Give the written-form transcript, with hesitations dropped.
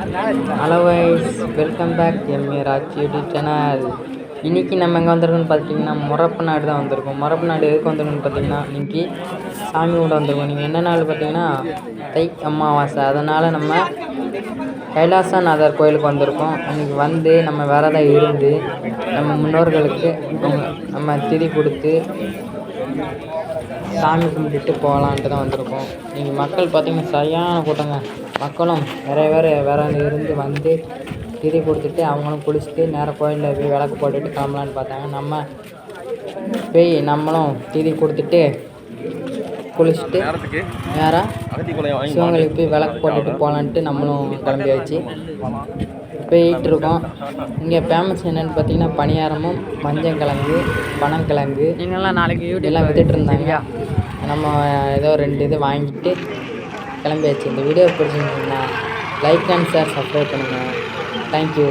Hello வைஸ், welcome back MA Raj YouTube channel. இன்றைக்கி நம்ம எங்கே வந்திருக்கோன்னு பார்த்தீங்கன்னா முறப்பு நாடு தான் வந்திருக்கோம். முறப்பு நாடு எதுக்கு வந்திருக்குன்னு பார்த்தீங்கன்னா இன்றைக்கி சாமி கும்பிட வந்திருக்கோம். நீங்கள் என்ன நாள் பார்த்தீங்கன்னா தை அமாவாசை. அதனால் நம்ம கைலாசநாதர் கோயிலுக்கு வந்திருக்கோம். அன்றைக்கி வந்து நம்ம விரதம் இருந்து நம்ம முன்னோர்களுக்கு நம்ம திதி கொடுத்து சாமி கும்பிட்டுட்டு போகலான்ட்டு தான் வந்திருக்கோம். இன்றைக்கி மக்கள் பார்த்திங்கன்னா சரியான கூட்டங்க. மக்களும் நிறைய பேர் விரதம் இருந்து வந்து திதி கொடுத்துட்டு அவங்களும் குளிச்சுட்டு நேராக கோயிலில் போய் விளக்கு போட்டுட்டு கிளம்பலான்னு பார்த்தாங்க. நம்ம போய் நம்மளும் திதி கொடுத்துட்டு குளிச்சுட்டு நேராக சிவங்களுக்கு போய் விளக்கு போட்டுட்டு போகலான்ட்டு நம்மளும் கிளம்பியாச்சு. போயிட்டு இருக்கோம். இங்கே ஃபேமஸ் என்னென்னு பார்த்தீங்கன்னா பணியாரமும் மஞ்சக்கிழங்கு பனங்கிழங்கு நீங்கள்லாம் நாளைக்கு எல்லாம் வித்துட்டு இருந்தாங்க. நம்ம ஏதோ 2 இது வாங்கிட்டு கிளம்பியாச்சு. இந்த வீடியோ பிடிச்சிருந்தீங்கன்னா லைக் அண்ட் ஷேர் சப்ஸ்கிரைப் பண்ணுங்கள். தேங்க்யூ.